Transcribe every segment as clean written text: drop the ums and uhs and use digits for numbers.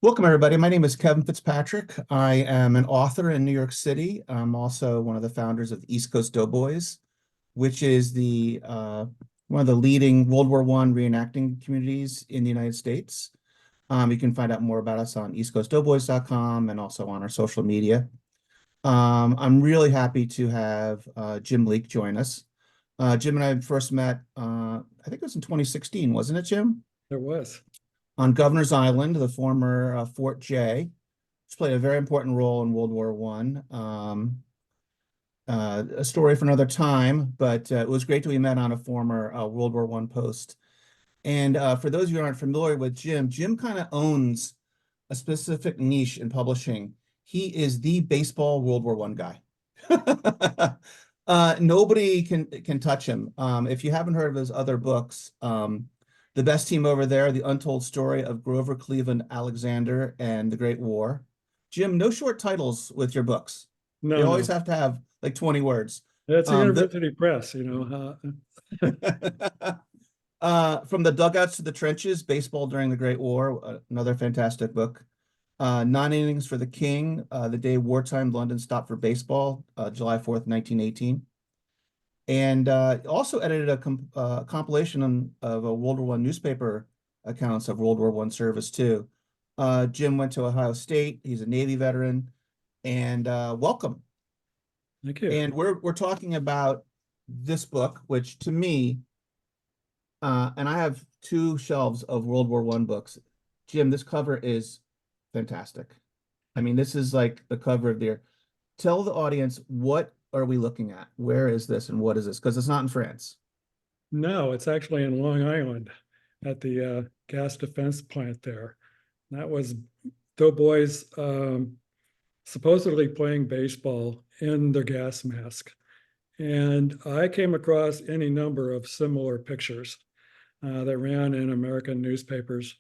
Welcome, everybody. My name is Kevin Fitzpatrick. I am an author in New York City. I'm also one of the founders of the East Coast Doughboys, which is one of the leading World War I reenacting communities in the United States. You can find out more about us on eastcoastdoughboys.com and also on our social media. I'm really happy to have Jim Leeke join us. Jim and I first met, I think it was in 2016, wasn't it, Jim? There was. On Governor's Island, the former Fort J, which played a very important role in World War I. A story for another time, but it was great to be met on a former World War I post. And for those of you who aren't familiar with Jim, Jim kind of owns a specific niche in publishing. He is the baseball World War I guy. Nobody can touch him. If you haven't heard of his other books, The Best Team Over There, The Untold Story of Grover Cleveland Alexander and the Great War. Jim, no short titles with your books. No, You always have to have like 20 words. That's a university press, you know. From the Dugouts to the Trenches, Baseball During the Great War, another fantastic book. 9 Innings for the King, The Day Wartime London Stopped for Baseball, July 4th, 1918. And also edited a compilation of a World War I newspaper accounts of World War I service too. Jim went to Ohio State. He's a Navy veteran, and welcome. Thank you. And we're talking about this book, which to me, and I have 2 shelves of World War I books. Jim, this cover is fantastic. I mean, this is like the cover of the year. Tell the audience, what are we looking at? Where is this and what is this? Because it's not in France. No, it's actually in Long Island at the gas defense plant there. That was doughboys supposedly playing baseball in their gas mask. And I came across any number of similar pictures that ran in American newspapers.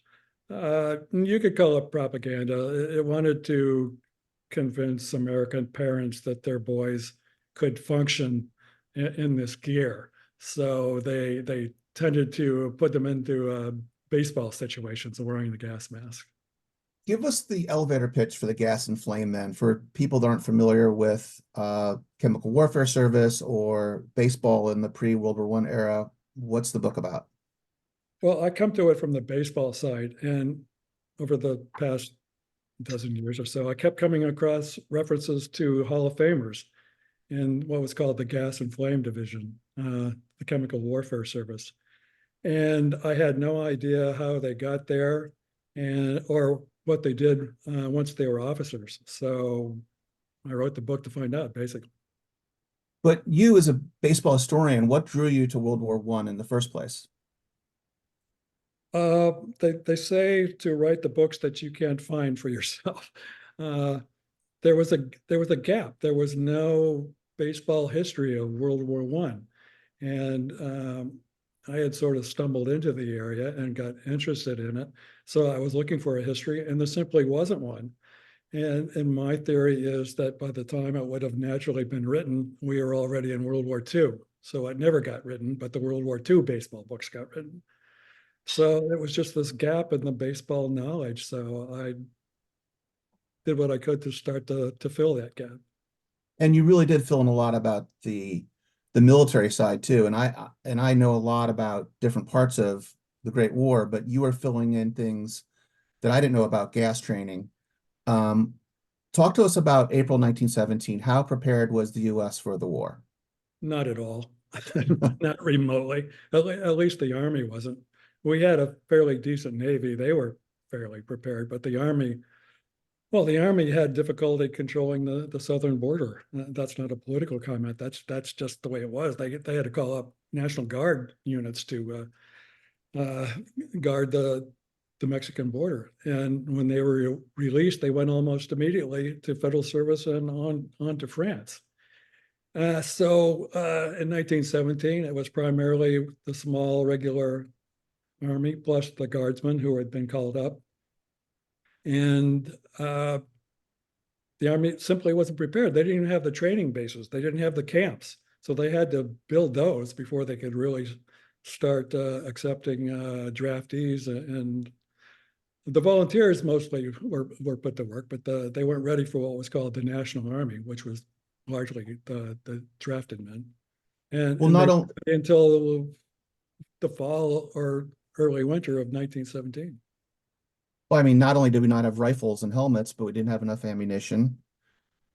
You could call it propaganda. It wanted to convince American parents that their boys could function in this gear. So they tended to put them into baseball situations wearing the gas mask. Give us the elevator pitch for the Gas and Flame then, for people that aren't familiar with chemical warfare service or baseball in the pre-World War I era. What's the book about? Well, I come to it from the baseball side, and over the past dozen years or so, I kept coming across references to Hall of Famers in what was called the Gas and Flame Division, the Chemical Warfare Service. And I had no idea how they got there or what they did once they were officers. So I wrote the book to find out, basically. But you, as a baseball historian, what drew you to World War I in the first place? They say to write the books that you can't find for yourself. There was a gap. There was no baseball history of World War I. And I had sort of stumbled into the area and got interested in it. So I was looking for a history, and there simply wasn't one. And my theory is that by the time it would have naturally been written, we were already in World War II. So it never got written, but the World War II baseball books got written. So it was just this gap in the baseball knowledge. So I did what I could to start to fill that gap. And you really did fill in a lot about the military side too. And I know a lot about different parts of the Great War, but you are filling in things that I didn't know about gas training. Talk to us about April 1917. How prepared was the U.S. for the war? Not at all, not remotely. At least the Army wasn't. We had a fairly decent Navy. They were fairly prepared, but the Army had difficulty controlling the southern border. That's not a political comment. That's just the way it was. They had to call up National Guard units to guard the Mexican border. And when they were released, they went almost immediately to federal service and on to France. So in 1917, it was primarily the small regular Army plus the guardsmen who had been called up. And the Army simply wasn't prepared. They didn't even have the training bases. They didn't have the camps. So they had to build those before they could really start accepting draftees and the volunteers mostly were put to work, but they weren't ready for what was called the National Army, which was largely the drafted men. Well, And not they only, until the fall or early winter of 1917. well, I mean, not only did we not have rifles and helmets, but we didn't have enough ammunition.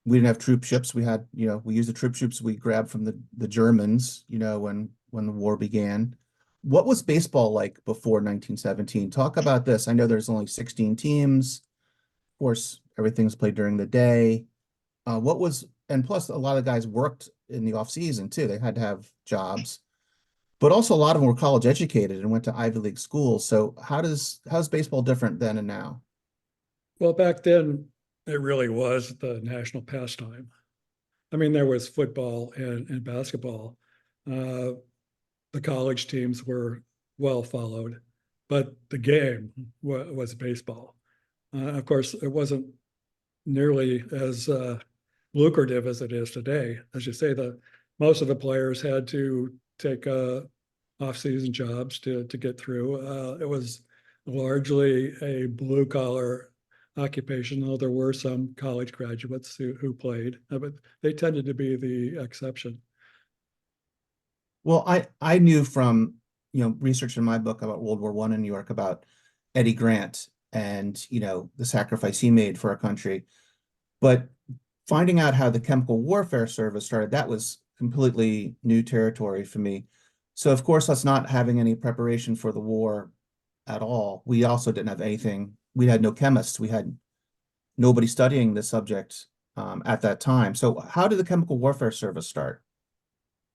We didn't have troop ships. We had, we used the troop ships we grabbed from the Germans, when the war began. What was baseball like before 1917? Talk about this. I know there's only 16 teams. Of course, everything's played during the day. And plus a lot of guys worked in the off season too. They had to have jobs, but also a lot of them were college educated and went to Ivy League schools. So how's baseball different then and now? Well, back then, it really was the national pastime. I mean, there was football and basketball. Uh, the college teams were well followed, but the game was baseball. Of course, it wasn't nearly as lucrative as it is today. As you say, most of the players had to take off-season jobs to get through. It was largely a blue-collar occupation, though there were some college graduates who played, but they tended to be the exception. Well, I knew from, research in my book about World War I in New York about Eddie Grant and, the sacrifice he made for our country. But finding out how the chemical warfare service started, that was completely new territory for me. So of course, us not having any preparation for the war at all, we also didn't have anything. We had no chemists. We had nobody studying the subject at that time. So how did the chemical warfare service start?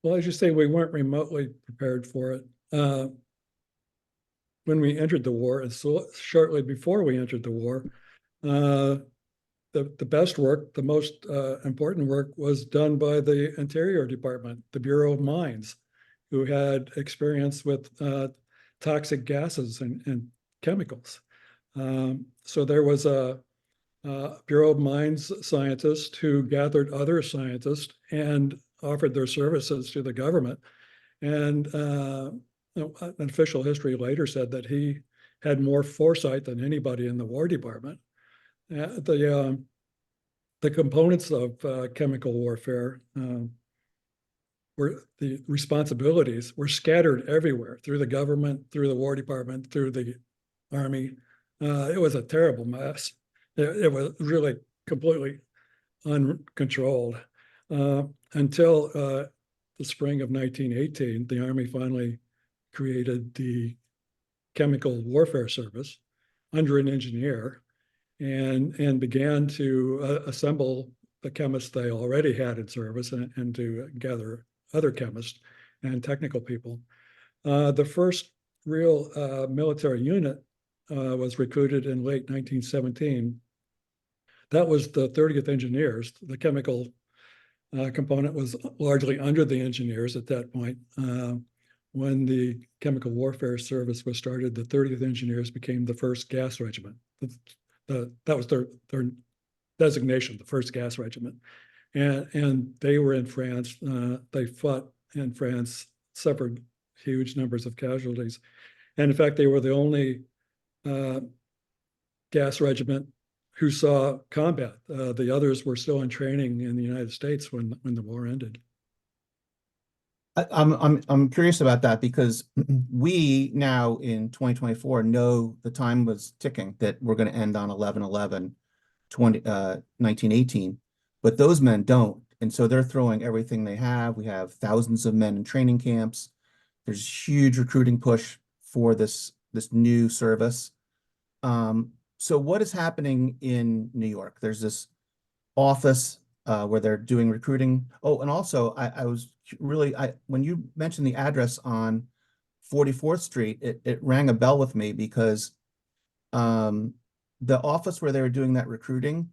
Well, as you say, we weren't remotely prepared for it. When we entered the war, and so shortly before we entered the war, uh, the best work, the most important work was done by the Interior Department, the Bureau of Mines, who had experience with toxic gases and chemicals. So there was a Bureau of Mines scientist who gathered other scientists and offered their services to the government. And an official history later said that he had more foresight than anybody in the War Department. The components of chemical warfare were the responsibilities were scattered everywhere through the government, through the War Department, through the Army. It was a terrible mess. It was really completely uncontrolled until the spring of 1918. The Army finally created the Chemical Warfare Service under an engineer and began to assemble the chemists they already had in service and to gather other chemists and technical people. The first real military unit was recruited in late 1917. That was the 30th Engineers. The chemical component was largely under the engineers at that point. When the Chemical Warfare Service was started, the 30th Engineers became the first gas regiment. That was their designation, the first gas regiment. And they were in France. They fought in France, suffered huge numbers of casualties. And in fact, they were the only gas regiment who saw combat. The others were still in training in the United States when the war ended. I'm curious about that because we now in 2024 know the time was ticking that we're going to end on 11/11, 1918, but those men don't. And so they're throwing everything they have. We have thousands of men in training camps. There's huge recruiting push for this new service. So what is happening in New York? There's this office where they're doing recruiting. Oh, and also I was really, when you mentioned the address on 44th Street, it rang a bell with me because the office where they were doing that recruiting,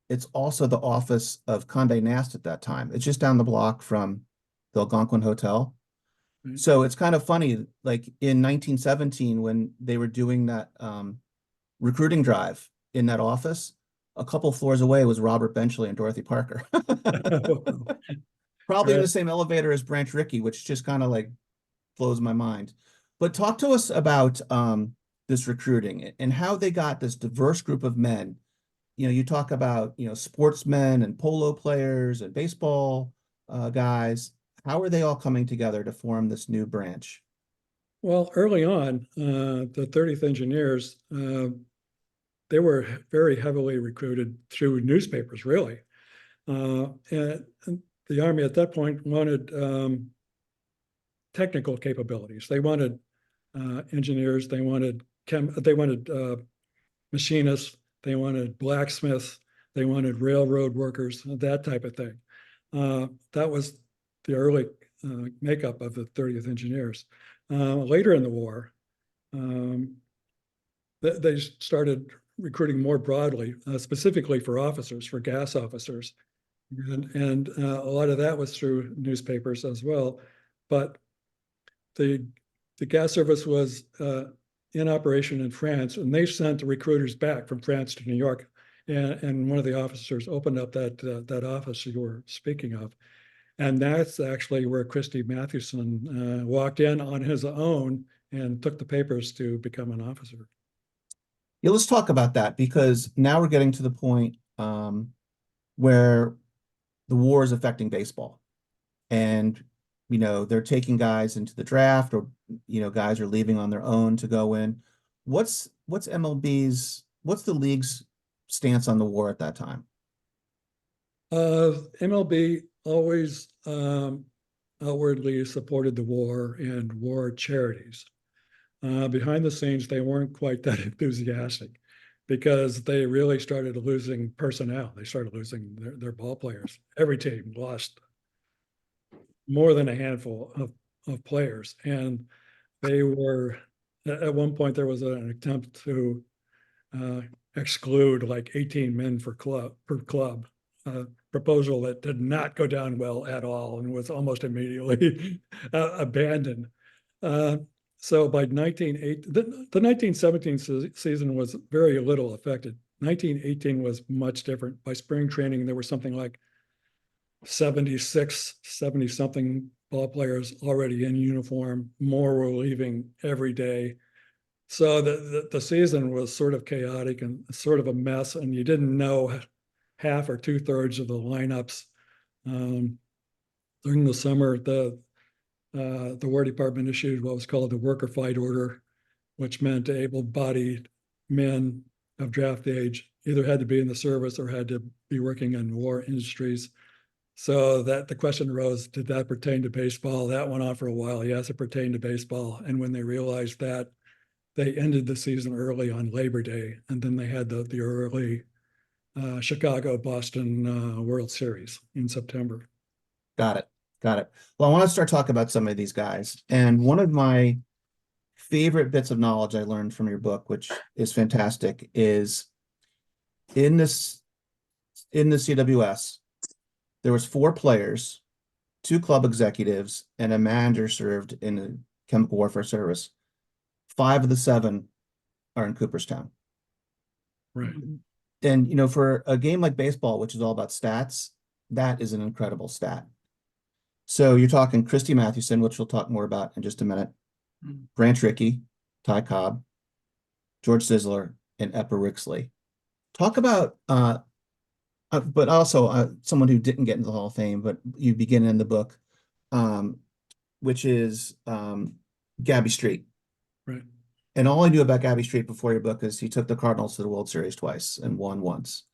it's also the office of Condé Nast at that time. It's just down the block from the Algonquin Hotel. Right. So it's kind of funny, like in 1917, when they were doing that recruiting drive in that office, a couple floors away was Robert Benchley and Dorothy Parker. Probably in the same elevator as Branch Rickey, which just kind of like blows my mind. But talk to us about this recruiting and how they got this diverse group of men. You know, you talk about, sportsmen and polo players and baseball guys. How are they all coming together to form this new branch? Well, early on, the 30th Engineers, they were very heavily recruited through newspapers, really. And the Army at that point wanted technical capabilities. They wanted engineers, they wanted machinists, they wanted blacksmiths, they wanted railroad workers, that type of thing. That was the early makeup of the 30th Engineers. Later in the war, they started recruiting more broadly, specifically for officers, for gas officers. And a lot of that was through newspapers as well. But the gas service was in operation in France, and they sent the recruiters back from France to New York. And one of the officers opened up that office you were speaking of. And that's actually where Christy Mathewson walked in on his own and took the papers to become an officer. Yeah, let's talk about that, because now we're getting to the point where the war is affecting baseball. And, they're taking guys into the draft, or, guys are leaving on their own to go in. What's the league's stance on the war at that time? MLB always outwardly supported the war and war charities. Behind the scenes, they weren't quite that enthusiastic, because they really started losing personnel. They started losing their ball players. Every team lost more than a handful of players. And they were, at one point, there was an attempt to exclude like 18 men per club. Proposal that did not go down well at all and was almost immediately abandoned. So by the 1917 season was very little affected. 1918 was much different. By spring training, there were something like 70 something ball players already in uniform. More were leaving every day. So the season was sort of chaotic and sort of a mess, and you didn't know half or 2/3 of the lineups. During the summer, the War Department issued what was called the Worker Fight Order, which meant able-bodied men of draft age either had to be in the service or had to be working in war industries. So that the question arose, did that pertain to baseball? That went on for a while. Yes, it pertained to baseball. And when they realized that, they ended the season early on Labor Day, and then they had the early Chicago-Boston World Series in September. Got it. Well, I want to start talking about some of these guys. And one of my favorite bits of knowledge I learned from your book, which is fantastic, is in the CWS, there was 4 players, 2 club executives, and a manager served in the chemical warfare service. 5 of the 7 are in Cooperstown. Right. And, for a game like baseball, which is all about stats, that is an incredible stat. So you're talking Christy Mathewson, which we'll talk more about in just a minute, Branch Rickey, Ty Cobb, George Sisler, and Eppa Rixey. Talk about, but also someone who didn't get into the Hall of Fame, but you begin in the book, which is Gabby Street. Right. And all I knew about Gabby Street before your book is he took the Cardinals to the World Series twice and won once.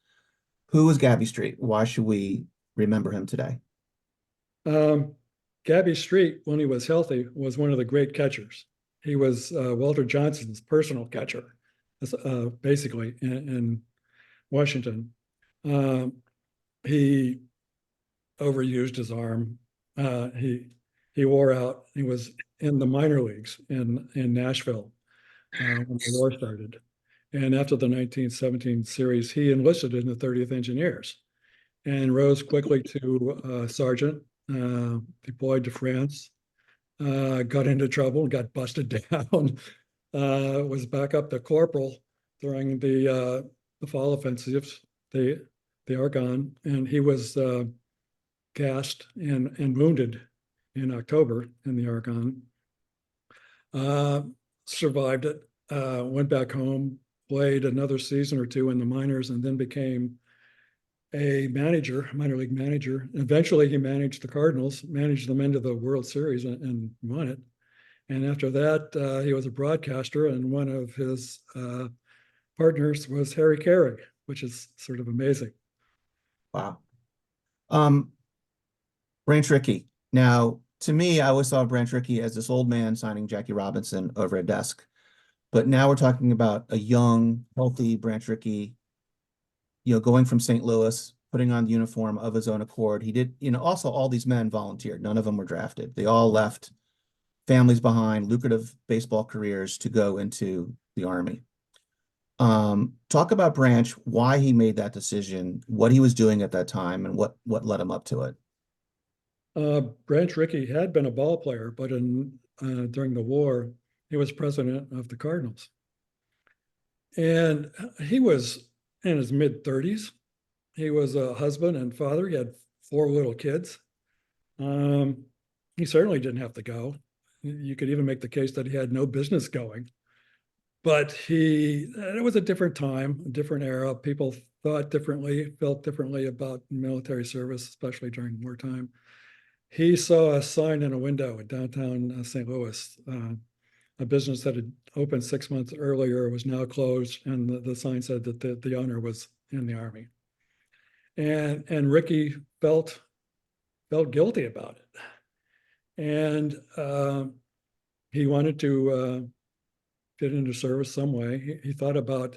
Who was Gabby Street? Why should we remember him today? Gabby Street, when he was healthy, was one of the great catchers. He was Walter Johnson's personal catcher, basically, in Washington. He overused his arm. He wore out. He was in the minor leagues in Nashville when the war started. And after the 1917 series, he enlisted in the 30th Engineers and rose quickly to sergeant, deployed to France, got into trouble, got busted down, was back up to corporal during the fall offensives, the Argonne, and he was gassed and wounded in October in the Argonne. Survived it, went back home, played another season or two in the minors, and then became a manager, minor league manager. Eventually, he managed the Cardinals, managed them into the World Series, and won it. And after that, he was a broadcaster, and one of his partners was Harry Carey, which is sort of amazing. Wow. Branch Rickey. Now, to me, I always saw Branch Rickey as this old man signing Jackie Robinson over a desk. But now we're talking about a young, healthy Branch Rickey, going from St. Louis, putting on the uniform of his own accord. He did, also all these men volunteered. None of them were drafted. They all left families behind, lucrative baseball careers to go into the Army. Talk about Branch, why he made that decision, what he was doing at that time, and what led him up to it. Branch Rickey had been a ball player, but during the war, he was president of the Cardinals. And he was in his mid-30s. He was a husband and father. He had 4 little kids. He certainly didn't have to go. You could even make the case that he had no business going. But it was a different time, a different era. People thought differently, felt differently about military service, especially during wartime. He saw a sign in a window in downtown St. Louis. A business that had opened 6 months earlier was now closed, and the sign said that the owner was in the Army. And Rickey felt guilty about it. And he wanted to get into service some way. He thought about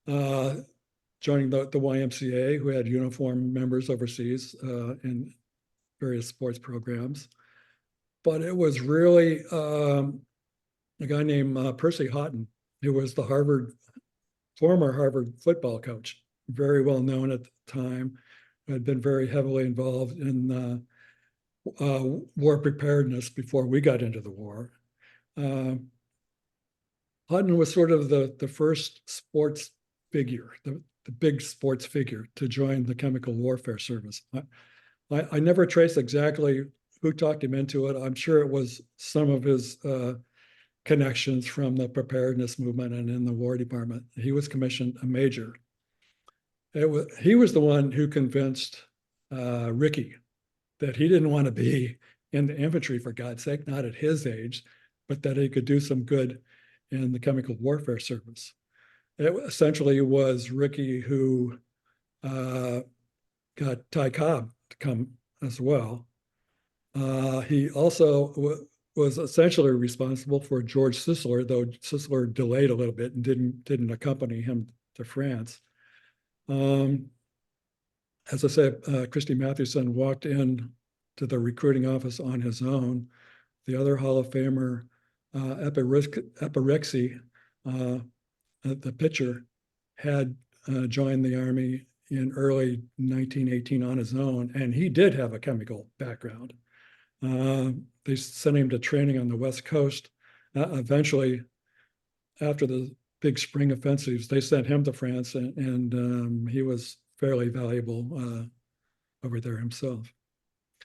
joining the YMCA, who had uniformed members overseas in various sports programs. But it was really a guy named Percy Houghton, who was the former Harvard football coach, very well known at the time, had been very heavily involved in war preparedness before we got into the war. Houghton was sort of the first sports figure, the big sports figure to join the chemical warfare service. I never traced exactly who talked him into it. I'm sure it was some of his connections from the preparedness movement and in the War Department. He was commissioned a major. He was the one who convinced Rickey that he didn't want to be in the infantry, for God's sake, not at his age, but that he could do some good in the chemical warfare service. It essentially was Rickey who got Ty Cobb to come as well. He also was essentially responsible for George Sisler, though Sisler delayed a little bit and didn't accompany him to France. As I said, Christy Mathewson walked in to the recruiting office on his own. The other Hall of Famer, Eppa Rixey, the pitcher, had joined the Army in early 1918 on his own, and he did have a chemical background. They sent him to training on the West Coast. Eventually, after the big spring offensives, they sent him to France, and he was fairly valuable over there himself.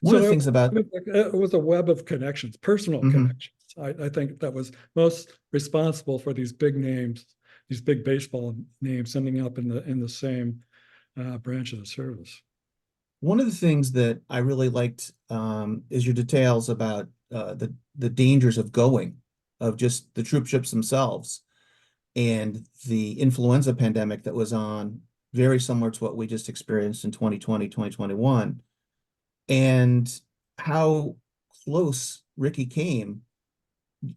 One of the things about it was a web of connections, personal connections. I think that was most responsible for these big names, these big baseball names ending up in the same branch of the service. one of the things that I really liked is your details about the dangers of going, of just the troop ships themselves, and the influenza pandemic that was on, very similar to what we just experienced in 2020, 2021, and how close Rickey came.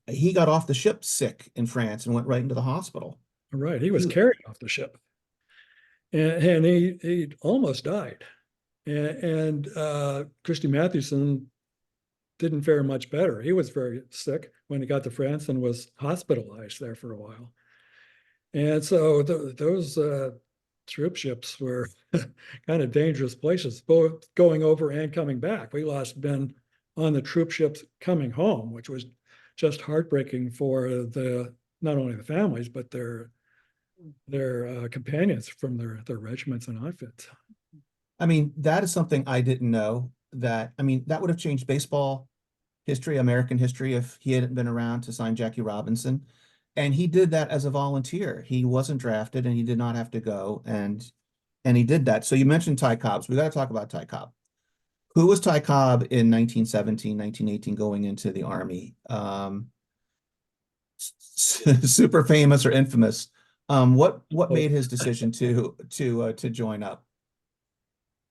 He got off the ship sick in France and went right into the hospital. Right, he was carried off the ship, and he almost died. And Christy Mathewson didn't fare much better. He was very sick when he got to France and was hospitalized there for a while. And so those troop ships were kind of dangerous places, both going over and coming back. We lost men on the troop ships coming home, which was just heartbreaking for not only the families, but their companions from their regiments and outfits. I mean, that is something I didn't know. That would have changed baseball history, American history, if he hadn't been around to sign Jackie Robinson. And he did that as a volunteer. He wasn't drafted and he did not have to go. And he did that. So you mentioned Ty Cobb. So we got to talk about Ty Cobb. Who was Ty Cobb in 1917, 1918, going into the Army? Super famous or infamous. What made his decision to join up?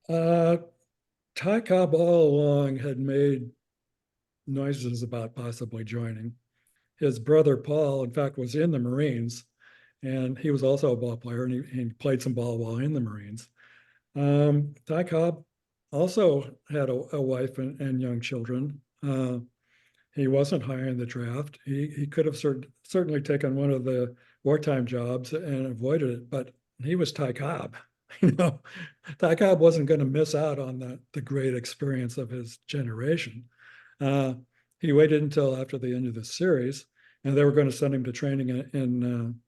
Ty Cobb all along had made noises about possibly joining. His brother Paul, in fact, was in the Marines, and he was also a ball player, and he played some ball while in the Marines. Ty Cobb also had a wife and young children. He wasn't high in the draft. He could have certainly taken one of the wartime jobs and avoided it, but he was Ty Cobb. Ty Cobb wasn't going to miss out on the great experience of his generation. He waited until after the end of the series, and they were going to send him to training in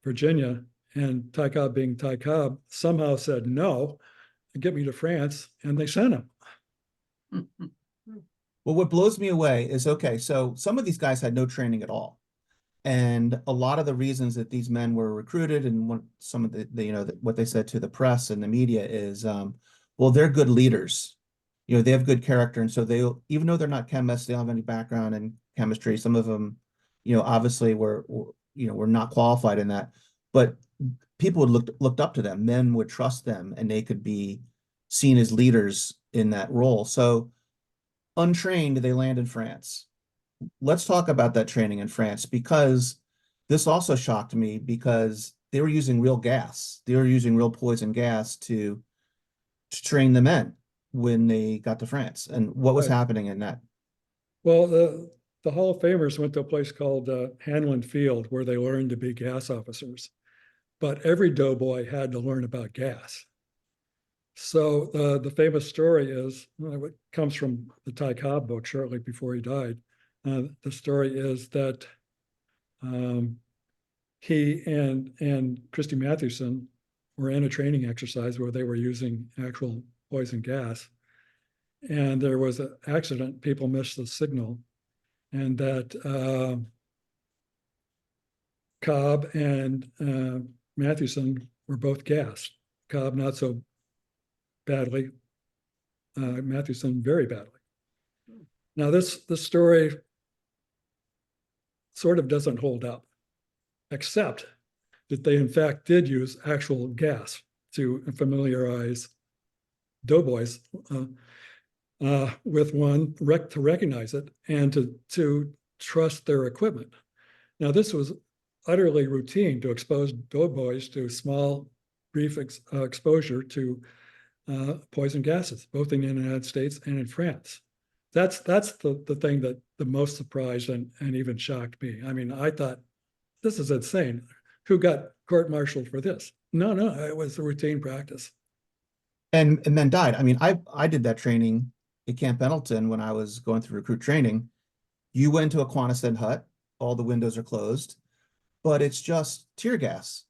Virginia. And Ty Cobb, being Ty Cobb, somehow said no, get me to France, and they sent him. Well, what blows me away is, okay, so some of these guys had no training at all. And a lot of the reasons that these men were recruited and some of what they said to the press and the media is, well, they're good leaders. They have good character. And so even though they're not chemists, they don't have any background in chemistry. Some of them, obviously were not qualified in that, but people would looked up to them. Men would trust them and they could be seen as leaders in that role. So untrained, they land in France. Let's talk about that training in France, because this also shocked me, because they were using real gas. They were using real poison gas to train the men when they got to France. And what was happening in that? Well, the Hall of Famers went to a place called Hanlon Field, where they learned to be gas officers. But every doughboy had to learn about gas. So the famous story is, it comes from the Ty Cobb book shortly before he died. The story is that he and Christy Mathewson were in a training exercise where they were using actual poison gas. And there was an accident, people missed the signal, and that Cobb and Mathewson were both gassed. Cobb not so badly, Mathewson very badly. Now this story sort of doesn't hold up, except that they in fact did use actual gas to familiarize doughboys with one, to recognize it and to trust their equipment. Now this was utterly routine to expose doughboys to small, brief exposure to poison gases, both in the United States and in France. That's the thing that the most surprised and even shocked me. I mean, I thought, this is insane. Who got court-martialed for this? No, it was a routine practice. And men died. I mean, I did that training at Camp Pendleton when I was going through recruit training. You went to a Quonset hut, all the windows are closed, but it's just tear gas.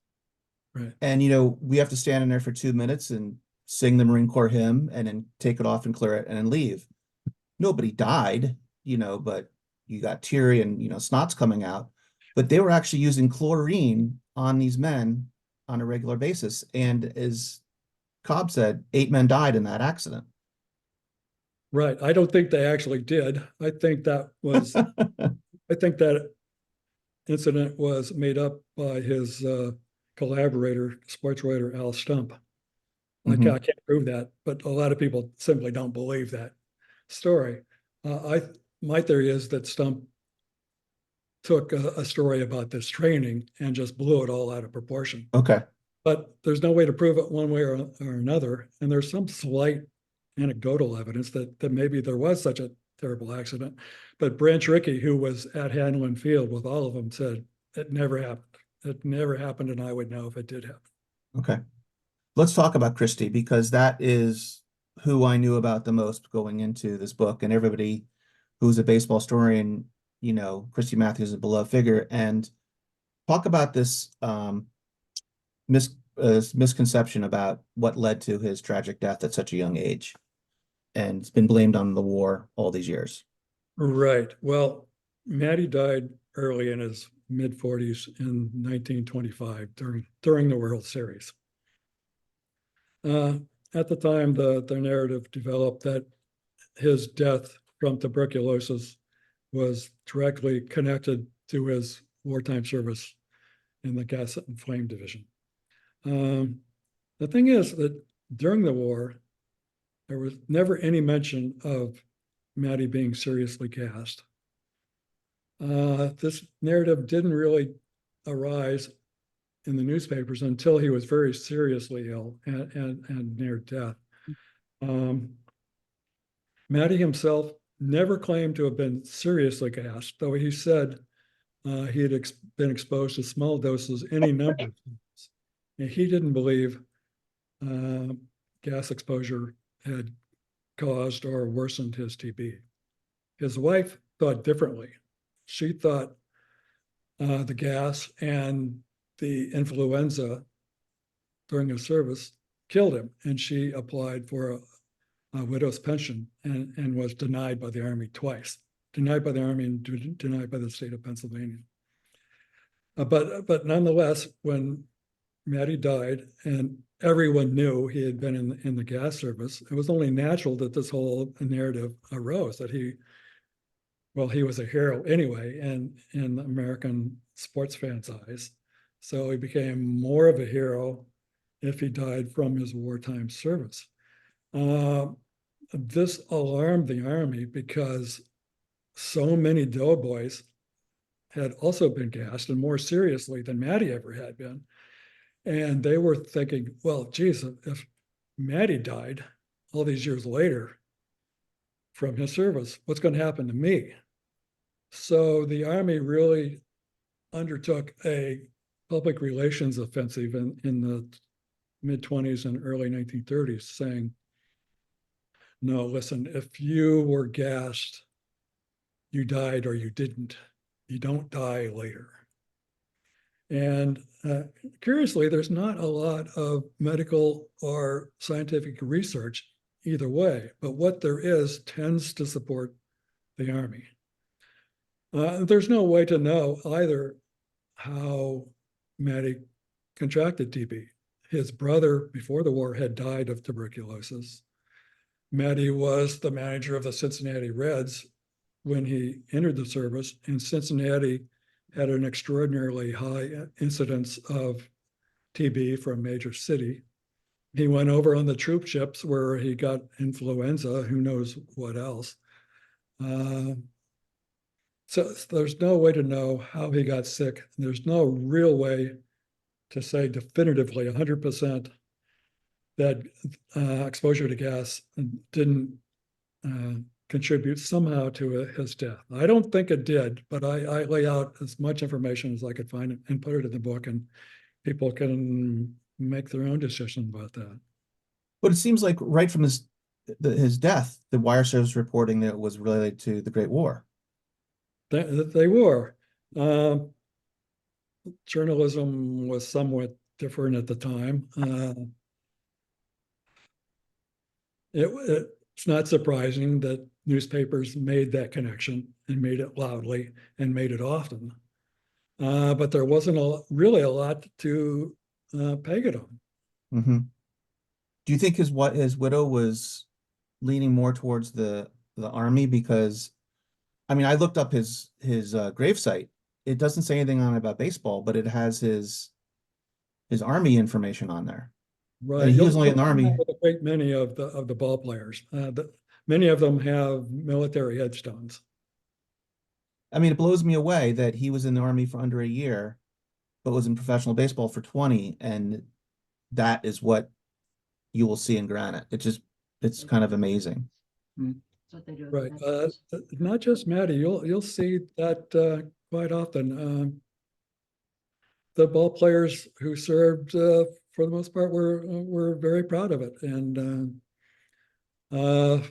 Right. And, we have to stand in there for 2 minutes and sing the Marine Corps hymn and then take it off and clear it and then leave. Nobody died, but you got teary and, snot's coming out. But they were actually using chlorine on these men on a regular basis. And as Cobb said, 8 men died in that accident. Right. I don't think they actually did. I think that incident was made up by his collaborator, sports writer Al Stump. I can't prove that, but a lot of people simply don't believe that story. My theory is that Stump took a story about this training and just blew it all out of proportion. Okay. But there's no way to prove it one way or another. And there's some slight anecdotal evidence that maybe there was such a terrible accident. But Branch Rickey, who was at Hanlon Field with all of them, said it never happened. It never happened, and I would know if it did happen. Okay. Let's talk about Christy, because that is who I knew about the most going into this book. And everybody who's a baseball historian, Christy Mathewson is a beloved figure. And talk about this misconception about what led to his tragic death at such a young age. And it's been blamed on the war all these years. Right. Well, Maddie died early in his mid-40s in 1925 during the World Series. At the time, the narrative developed that his death from tuberculosis was directly connected to his wartime service in the Gas and Flame Division. The thing is that during the war, there was never any mention of Matty being seriously gassed. This narrative didn't really arise in the newspapers until he was very seriously ill and near death. Matty himself never claimed to have been seriously gassed, though he said he had been exposed to small doses any number of times. And he didn't believe gas exposure had caused or worsened his TB. His wife thought differently. She thought the gas and the influenza during his service killed him, and she applied for a widow's pension and was denied by the Army twice. Denied by the Army and denied by the state of Pennsylvania. But nonetheless, when Matty died and everyone knew he had been in the gas service, it was only natural that this whole narrative arose, that he was a hero anyway in American sports fans' eyes. So he became more of a hero if he died from his wartime service. This alarmed the Army because so many doughboys had also been gassed, and more seriously than Matty ever had been. And they were thinking, well, geez, if Matty died all these years later from his service, what's going to happen to me? So the Army really undertook a public relations offensive in the mid-20s and early 1930s, saying, no, listen, if you were gassed, you died or you didn't. You don't die later. And curiously, there's not a lot of medical or scientific research either way, but what there is tends to support the Army. There's no way to know either how Matty contracted TB. His brother before the war had died of tuberculosis. Matty was the manager of the Cincinnati Reds when he entered the service, and Cincinnati had an extraordinarily high incidence of TB for a major city. He went over on the troop ships where he got influenza, who knows what else. So there's no way to know how he got sick. There's no real way to say definitively 100% that exposure to gas didn't contribute somehow to his death. I don't think it did, but I lay out as much information as I could find and put it in the book, and people can make their own decision about that. But it seems like right from his death, the wire service reporting that it was related to the Great War. They were. Journalism was somewhat different at the time. It's not surprising that newspapers made that connection and made it loudly and made it often. But there wasn't really a lot to peg it on. Mm-hmm. Do you think his widow was leaning more towards the Army? Because, I mean, I looked up his gravesite. It doesn't say anything on it about baseball, but it has his Army information on there. Right. And he was only in the Army. A great many of the ball players. Many of them have military headstones. I mean, it blows me away that he was in the Army for under a year, but was in professional baseball for 20, and that is what you will see in granite. It's kind of amazing. Right. Not just Matty. You'll see that quite often. The ball players who served, for the most part, were very proud of it, and the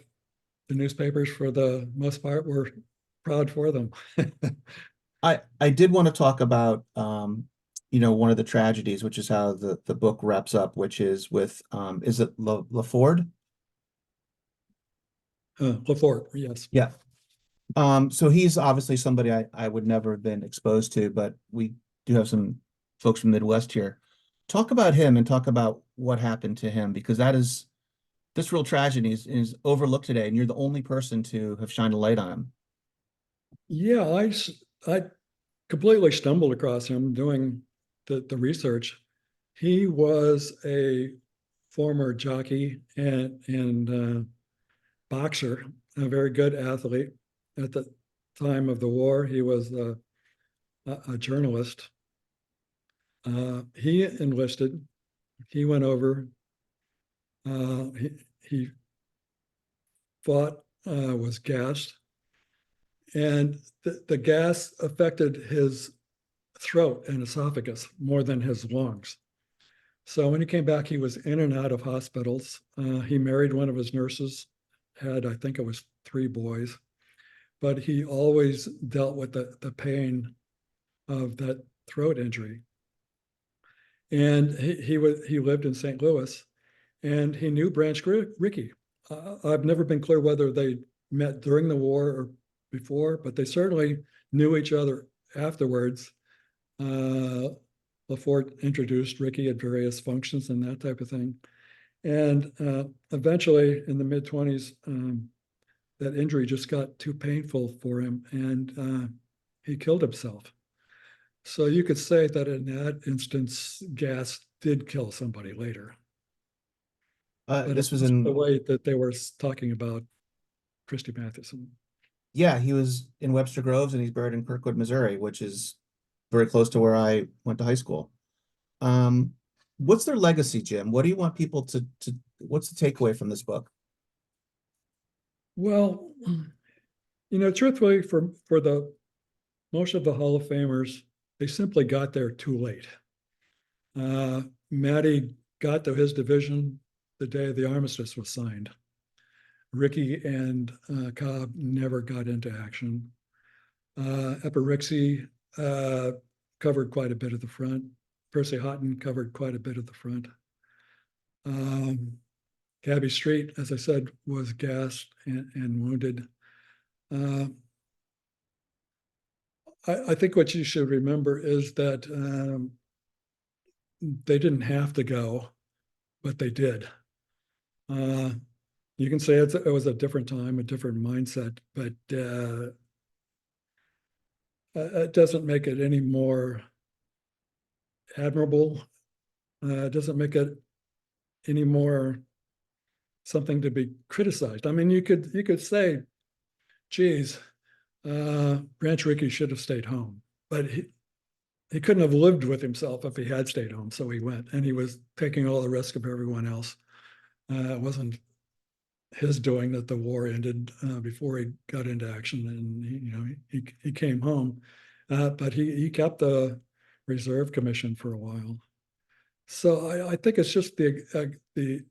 newspapers, for the most part, were proud for them. I did want to talk about one of the tragedies, which is how the book wraps up, which is with is it LaFord? LaFord, yes. Yeah. So he's obviously somebody I would never have been exposed to, but we do have some folks from Midwest here. Talk about him and talk about what happened to him, because this real tragedy is overlooked today, and you're the only person to have shined a light on him. Yeah, I completely stumbled across him doing the research. He was a former jockey and boxer, a very good athlete. At the time of the war, he was a journalist. He enlisted. He went over. He fought, was gassed, and the gas affected his throat and esophagus more than his lungs. So when he came back, he was in and out of hospitals. He married one of his nurses, had, I think it was 3 boys, but he always dealt with the pain of that throat injury. And he lived in St. Louis, and he knew Branch Rickey. I've never been clear whether they met during the war or before, but they certainly knew each other afterwards. Lafort introduced Rickey at various functions and that type of thing. And eventually, in the mid-20s, that injury just got too painful for him, and he killed himself. So you could say that in that instance, gas did kill somebody later. But This it's was just the in, way that they were talking about Christy Mathewson. yeah, he was in Webster Groves and he's buried in Kirkwood, Missouri, which is very close to where I went to high school. Um, what's their legacy, Jim? What do you want people what's the takeaway from this book? Well, truthfully, for the most of the Hall of Famers, they simply got there too late. Matty got to his division the day the armistice was signed. Rickey and Cobb never got into action. Eppa Rixey covered quite a bit of the front. Percy Houghton covered quite a bit of the front. Cabby Street, as I said, was gassed and wounded. I think what you should remember is that they didn't have to go, but they did. You can say it was a different time, a different mindset, but it doesn't make it any more admirable. It doesn't make it any more something to be criticized. I mean, you could say, geez, Branch Rickey should have stayed home, but he couldn't have lived with himself if he had stayed home. So he went, and he was taking all the risk of everyone else. It wasn't his doing that the war ended before he got into action, and he came home, but he kept the reserve commission for a while. So I think it's just the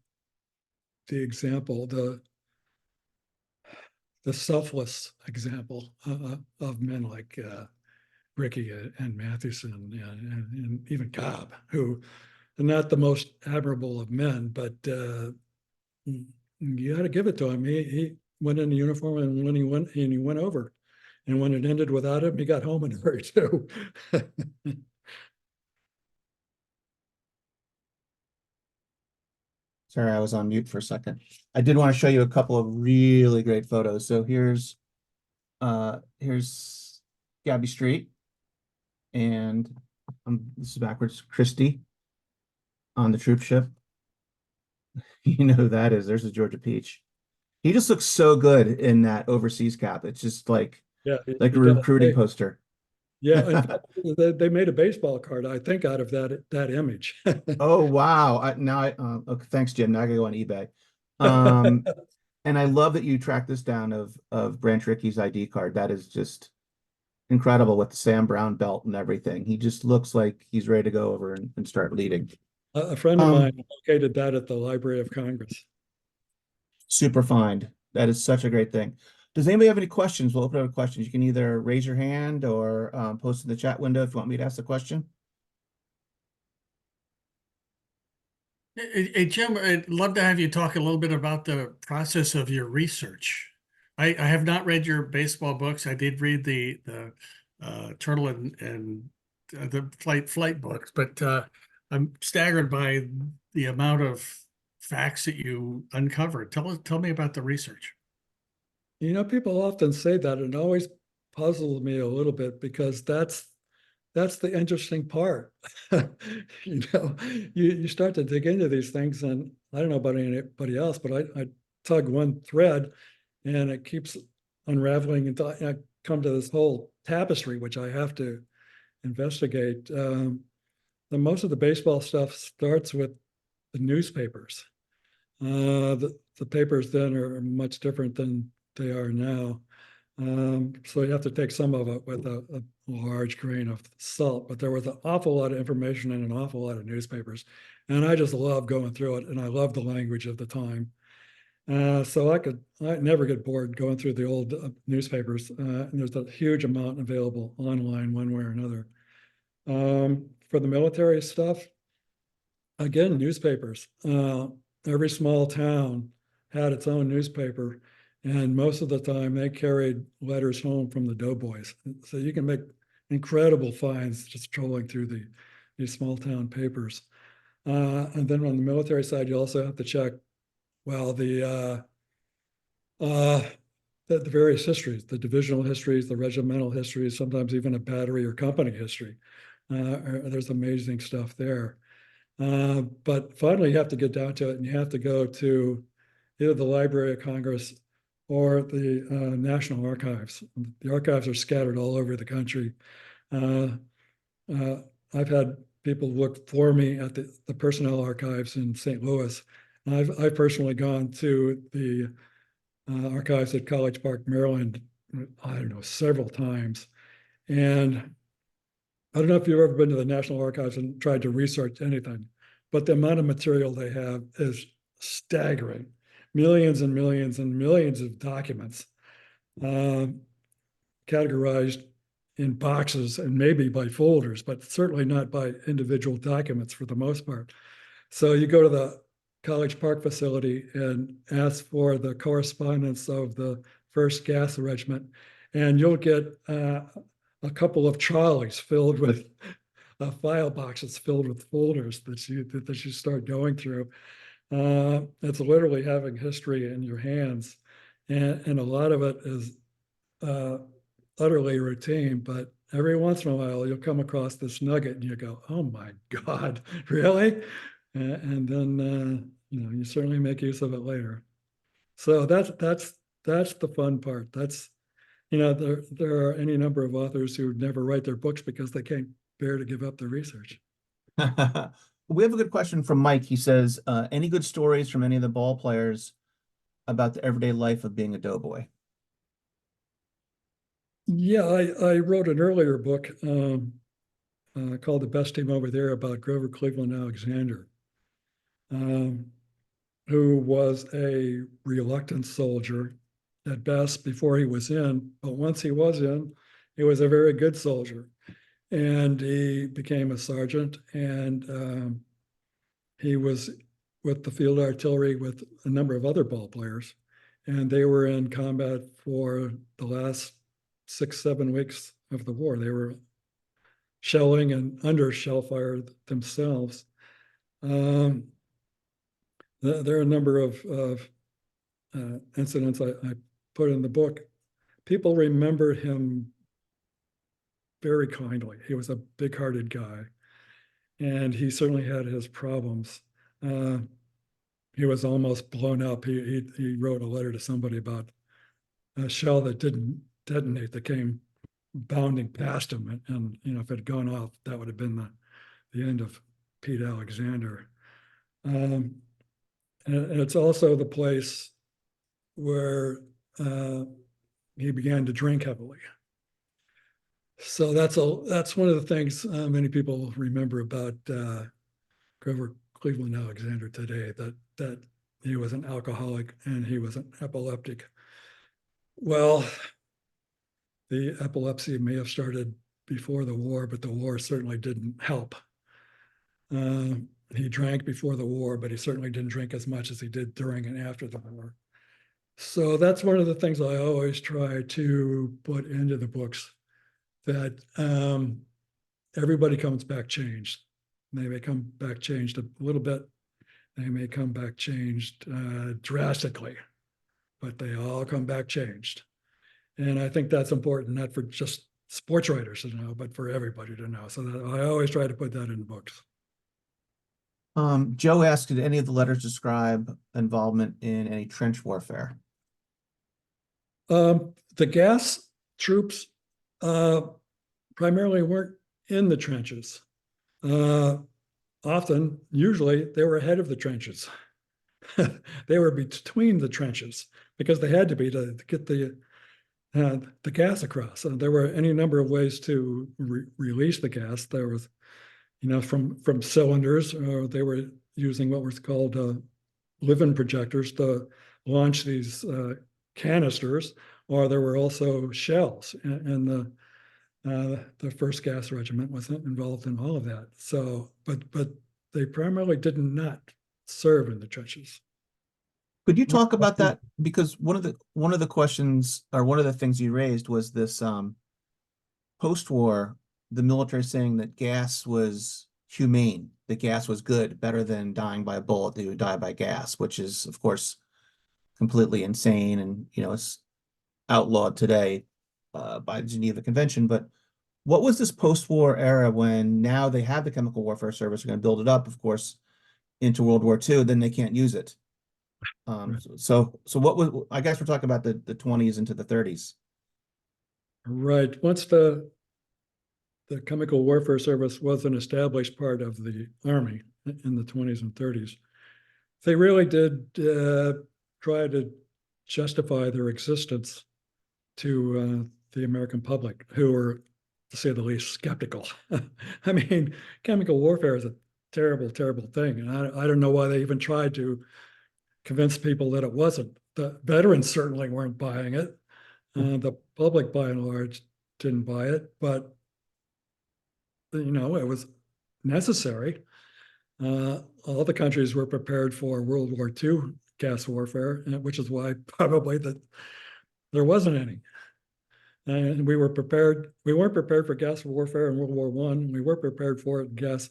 example, the selfless example of men like Rickey and Mathewson and even Cobb, who are not the most admirable of men, but you got to give it to him. He went in the uniform, and when he went over, and when it ended without him, he got home in a hurry too. Sorry, I was on mute for a second. I did want to show you a couple of really great photos. So here's Gabby Street, and this is backwards, Christy on the troop ship. You know who that is. There's a Georgia Peach. He just looks so good in that overseas cap. It's just like Yeah, a he does. recruiting poster. Yeah, in fact, they made a baseball card, I think, out of that image. Oh wow. Okay, thanks, Jim. Now I gotta go on eBay. Um, and I love that you tracked this down of Branch Rickey's ID card. That is just incredible with the Sam Brown belt and everything. He just looks like he's ready to go over and start leading. A friend of mine located that at the Library of Congress. Super find. That is such a great thing. Does anybody have any questions? We'll open up questions. You can either raise your hand or post in the chat window if you want me to ask a question. Hey, Jim, I'd love to have you talk a little bit about the process of your research. I have not read your baseball books. I did read the Turtle and the flight books, but I'm staggered by the amount of facts that you uncovered. Tell me about the research. You know, people often say that, and it always puzzles me a little bit because that's the interesting part. You know, you start to dig into these things, and I don't know about anybody else, but I tug one thread and it keeps unraveling until I come to this whole tapestry, which I have to investigate. Most of the baseball stuff starts with the newspapers. The papers then are much different than they are now. So you have to take some of it with a large grain of salt, but there was an awful lot of information in an awful lot of newspapers. And I just love going through it, and I love the language of the time. So I never get bored going through the old newspapers. And there's a huge amount available online one way or another. For the military stuff, again, newspapers. Every small town had its own newspaper, and most of the time they carried letters home from the doughboys. So you can make incredible finds just trolling through these small town papers. And then on the military side, you also have to check, well, the various histories, the divisional histories, the regimental histories, sometimes even a battery or company history. There's amazing stuff there. But finally, you have to get down to it, and you have to go to either the Library of Congress or the National Archives. The archives are scattered all over the country. I've had people look for me at the personnel archives in St. Louis. I've personally gone to the archives at College Park, Maryland, I don't know, several times. And I don't know if you've ever been to the National Archives and tried to research anything, but the amount of material they have is staggering. Millions and millions and millions of documents categorized in boxes and maybe by folders, but certainly not by individual documents for the most part. So you go to the College Park facility and ask for the correspondence of the 1st Gas Regiment, and you'll get a couple of trolleys filled with file boxes filled with folders that you start going through. It's literally having history in your hands, and a lot of it is utterly routine, but every once in a while you'll come across this nugget and you go, oh my God, really? And then you certainly make use of it later. So that's the fun part. That's, there are any number of authors who never write their books because they can't bear to give up their research. We have a good question from Mike. He says, any good stories from any of the ball players about the everyday life of being a doughboy? Yeah, I wrote an earlier book called The Best Team Over There about Grover Cleveland Alexander, who was a reluctant soldier at best before he was in, but once he was in, he was a very good soldier. And he became a sergeant, and he was with the field artillery with a number of other ball players. And they were in combat for the last 6-7 weeks of the war. They were shelling and under shell fire themselves. There are a number of incidents I put in the book. People remember him very kindly. He was a big-hearted guy, and he certainly had his problems. He was almost blown up. He wrote a letter to somebody about a shell that didn't detonate that came bounding past him, and if it had gone off, that would have been the end of Pete Alexander. And it's also the place where he began to drink heavily. So that's one of the things many people remember about Grover Cleveland Alexander today, that he was an alcoholic and he was an epileptic. Well, the epilepsy may have started before the war, but the war certainly didn't help. He drank before the war, but he certainly didn't drink as much as he did during and after the war. So that's one of the things I always try to put into the books, that everybody comes back changed. They may come back changed a little bit. They may come back changed drastically, but they all come back changed. And I think that's important, not for just sports writers to know, but for everybody to know. So that I always try to put that in books. Joe asked, did any of the letters describe involvement in any trench warfare? The gas troops primarily weren't in the trenches. Usually, they were ahead of the trenches. They were between the trenches because they had to be to get the gas across. And there were any number of ways to release the gas. There was, from cylinders, or they were using what was called live-in projectors to launch these canisters, or there were also shells. And the first gas regiment was involved in all of that. So, but they primarily did not serve in the trenches. Could you talk about that? Because one of the questions, or one of the things you raised, was this post-war, the military saying that gas was humane, that gas was good, better than dying by a bullet, that you would die by gas, which is, of course, completely insane, and it's outlawed today by the Geneva Convention. But what was this post-war era, when now they have the Chemical Warfare Service, are going to build it up, of course, into World War II, then they can't use it. So what was, I guess we're talking about the 20s into the 30s. Right. Once the Chemical Warfare Service was an established part of the Army in the 20s and 30s, they really did try to justify their existence to the American public, who were, to say the least, skeptical. I mean, chemical warfare is a terrible, terrible thing. And I don't know why they even tried to convince people that it wasn't. The veterans certainly weren't buying it. The public, by and large, didn't buy it, but it was necessary. All the countries were prepared for World War II gas warfare, which is why probably that there wasn't any. And we weren't prepared for gas warfare in World War I. We were prepared for it, gas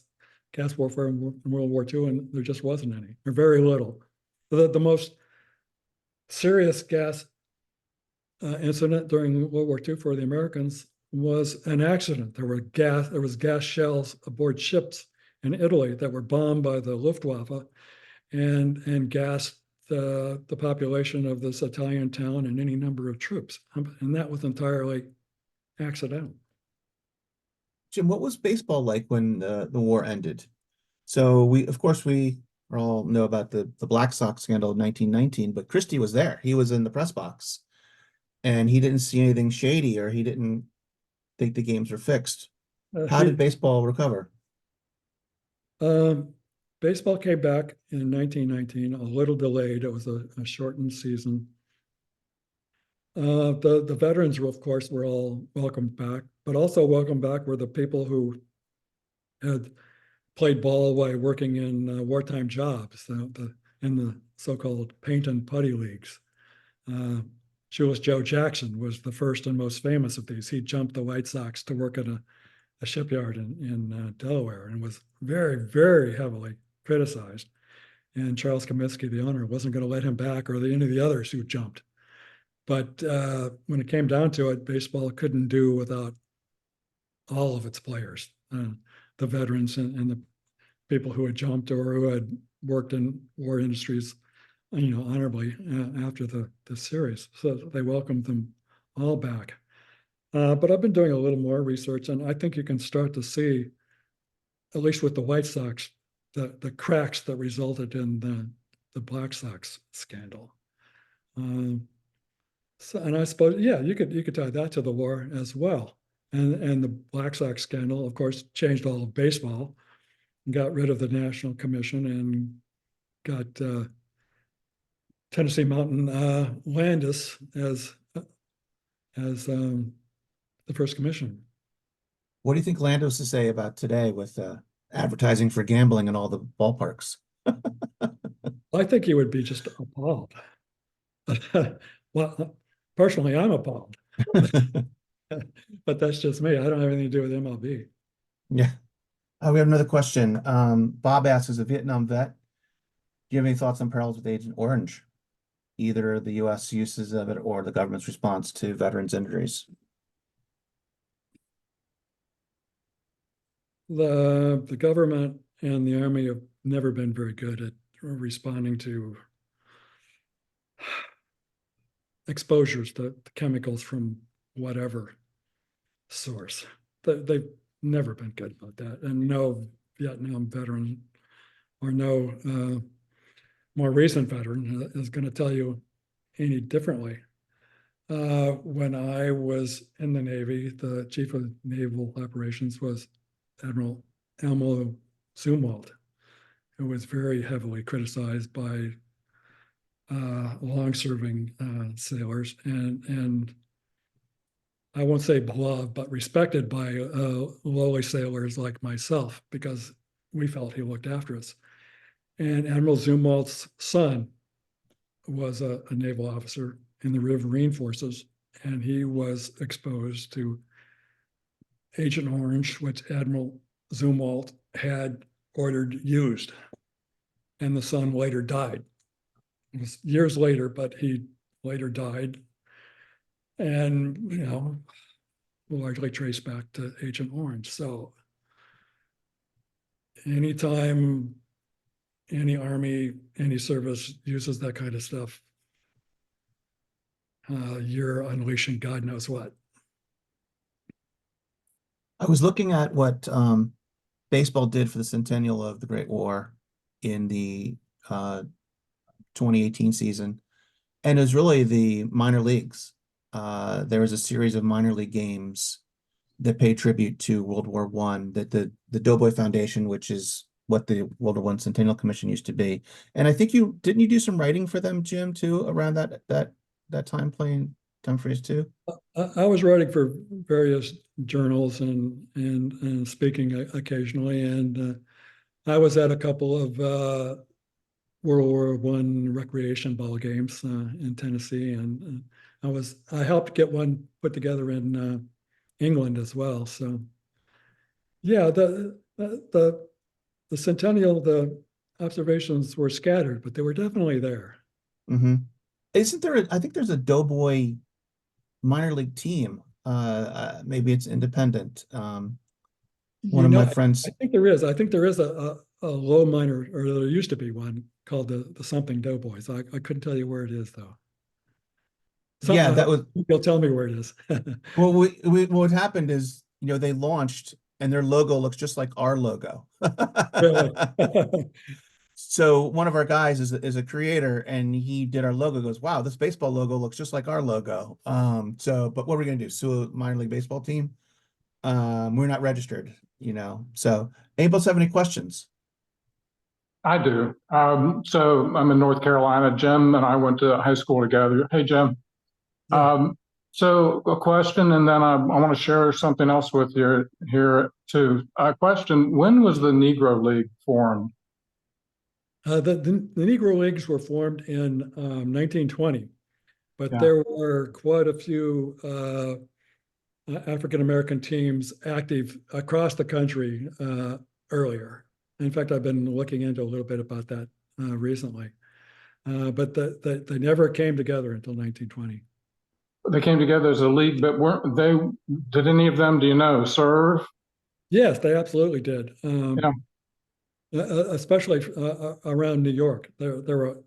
warfare in World War II, and there just wasn't any, or very little. The most serious gas incident during World War II for the Americans was an accident. There was gas shells aboard ships in Italy that were bombed by the Luftwaffe and gassed the population of this Italian town and any number of troops. And that was entirely accidental. Jim, what was baseball like when the war ended? So we all know about the Black Sox scandal of 1919, but Christy was there. He was in the press box, and he didn't see anything shady, or he didn't think the games were fixed. How did baseball recover? Baseball came back in 1919, a little delayed. It was a shortened season. The veterans, of course, were all welcomed back, but also welcomed back were the people who had played ball while working in wartime jobs, in the so-called paint and putty leagues. Shoeless Joe Jackson was the first and most famous of these. He jumped the White Sox to work at a shipyard in Delaware, and was very, very heavily criticized. And Charles Comiskey, the owner, wasn't going to let him back, or any of the others who jumped. But when it came down to it, baseball couldn't do without all of its players, the veterans and the people who had jumped or who had worked in war industries, honorably after the series. So they welcomed them all back. But I've been doing a little more research, and I think you can start to see, at least with the White Sox, the cracks that resulted in the Black Sox scandal. And I suppose, yeah, you could tie that to the war as well. And the Black Sox scandal, of course, changed all of baseball, and got rid of the National Commission, and got Tennessee Mountain Landis as the first commissioner. What do you think Landis to say about today with advertising for gambling in all the ballparks? I think he would be just appalled. Well, personally, I'm appalled, but that's just me. I don't have anything to do with MLB. Yeah. We have another question. Bob asks, as a Vietnam vet, do you have any thoughts on parallels with Agent Orange? Either the U.S. uses of it or the government's response to veterans' injuries? The government and the Army have never been very good at responding to exposures to chemicals from whatever source. They've never been good about that. And no Vietnam veteran or no more recent veteran is going to tell you any differently. When I was in the Navy, the chief of naval operations was Admiral Elmo Zumwalt, who was very heavily criticized by long-serving sailors and I won't say beloved, but respected by lowly sailors like myself, because we felt he looked after us. And Admiral Zumwalt's son was a naval officer in the Riverine forces, and he was exposed to Agent Orange, which Admiral Zumwalt had ordered used. And the son later died. It was years later, but he later died. And, you know, largely traced back to Agent Orange. So anytime any Army, any service uses that kind of stuff, you're unleashing God knows what. I was looking at what baseball did for the centennial of the Great War in the 2018 season, and it was really the minor leagues. There was a series of minor league games that paid tribute to World War I, that the Doughboy Foundation, which is what the World War I Centennial Commission used to be. And I think didn't you do some writing for them, Jim, too, around that time phrase too? I was writing for various journals and speaking occasionally, and I was at a couple of World War I recreation ball games in Tennessee, and I helped get one put together in England as well. So, yeah, the centennial, the observations were scattered, but they were definitely there. Mm-hmm. Isn't there? I think there's a Doughboy minor league team. Maybe it's independent. One of my friends. I think there is. I think there is a low minor, or there used to be one called the something Doughboys. I couldn't tell you where it is though. Yeah, that was. You'll tell me where it is. Well, what happened is, they launched and their logo looks just like our logo. Really? So one of our guys is a creator, and he did our logo. Goes, wow, this baseball logo looks just like our logo. But what are we gonna do? Sue a minor league baseball team? We're not registered, So anybody else have any questions? I do. So I'm in North Carolina. Jim and I went to high school together. Hey, Jim. Yeah. So a question, and then I want to share something else with you here too. A question: when was the Negro League formed? The Negro Leagues were formed in 1920, but Yeah. there were quite a few African American teams active across the country earlier. In fact, I've been looking into a little bit about that recently, but they never came together until 1920. They came together as a league, but weren't they? Did any of them, do you know, serve? Yes, they absolutely did. Yeah. Especially around New York. There were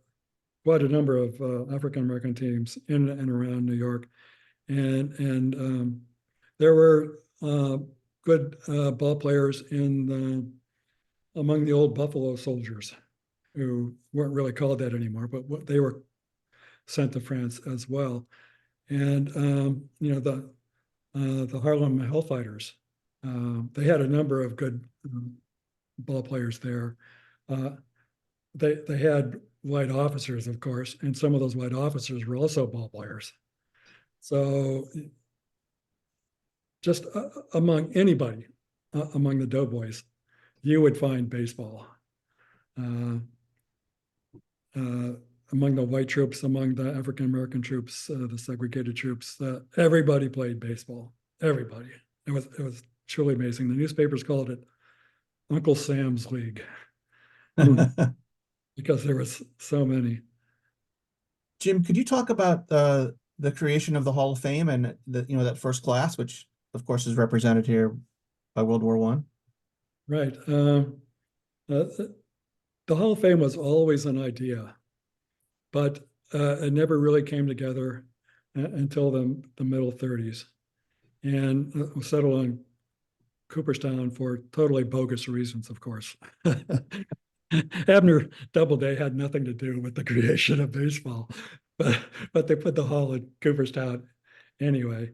quite a number of African American teams in and around New York, and there were good ball players among the old Buffalo Soldiers, who weren't really called that anymore, but they were sent to France as well. And the Harlem Hellfighters, they had a number of good ball players there. They had white officers, of course, and some of those white officers were also ball players. So just among anybody, among the Doughboys, you would find baseball. among the white troops, among the African-American troops, the segregated troops, everybody played baseball. Everybody. It was truly amazing. The newspapers called it Uncle Sam's League because there was so many. Jim, could you talk about the creation of the Hall of Fame and that first class, which of course is represented here by World War I? Right. The Hall of Fame was always an idea, but it never really came together until the middle 30s, and was settled on Cooperstown for totally bogus reasons, of course. Abner Doubleday had nothing to do with the creation of baseball, but they put the hall in Cooperstown anyway,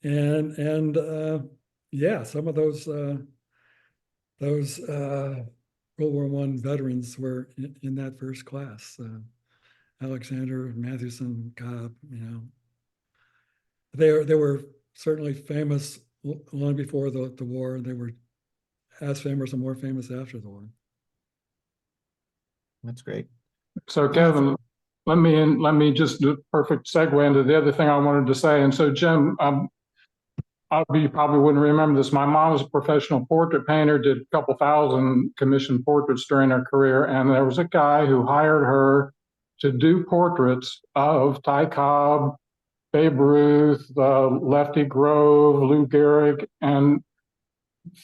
and yeah, some of those World War I veterans were in that first class. Alexander, Mathewson, Cobb, they were certainly famous long before the war. They were as famous and more famous after the war. That's great. So Kevin, let me just do a perfect segue into the other thing I wanted to say. And so Jim, you probably wouldn't remember this. My mom was a professional portrait painter, did a couple thousand commissioned portraits during her career. And there was a guy who hired her to do portraits of Ty Cobb, Babe Ruth, Lefty Grove, Lou Gehrig, and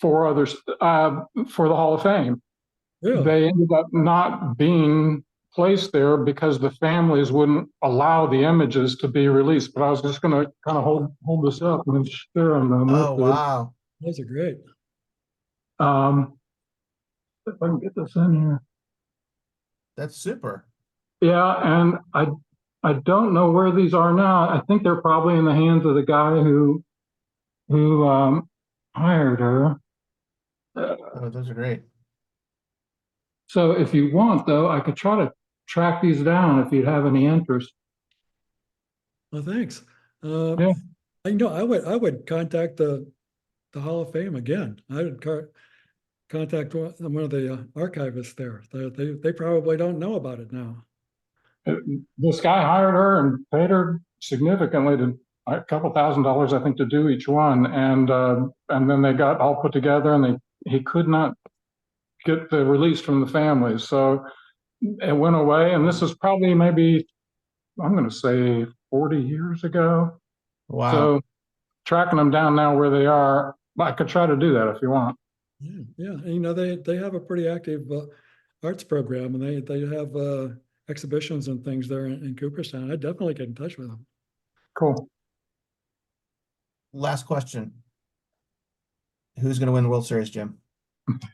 4 others for the Hall of Fame. Really? They ended up not being placed there because the families wouldn't allow the images to be released. But I was just going to kind of hold this up and share them. Oh, wow. Those are great. If I can get this in here. That's super. Yeah, and I don't know where these are now. I think they're probably in the hands of the guy who hired her. Oh, those are great. So if you want, though, I could try to track these down if you'd have any interest. Well, thanks. Yeah. I would contact the Hall of Fame again. I would contact one of the archivists there. They probably don't know about it now. This guy hired her and paid her significantly to a couple $1,000s, I think, to do each one, and then they got all put together, and he could not get the release from the families, so it went away. And this is probably maybe, I'm going to say 40 years ago. Wow. So tracking them down now where they are, I could try to do that if you want. Yeah. And, they have a pretty active arts program, and they have exhibitions and things there in Cooperstown. I'd definitely get in touch with them. Cool. Last question. Who's going to win the World Series, Jim?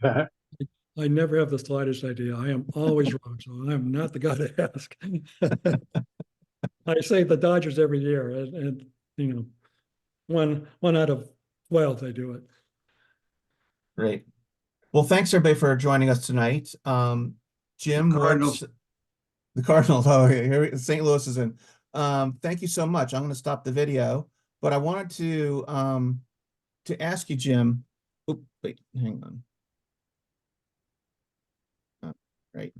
I never have the slightest idea. I am always wrong, so I am not the guy to ask. I say the Dodgers every year, and one out of 12 they do it. Great. Well, thanks everybody for joining us tonight. Jim, the Cardinals. Oh, here St. Louis is in. Thank you so much. I'm going to stop the video, but I wanted to ask you, Jim. Oh, wait, hang on. Right.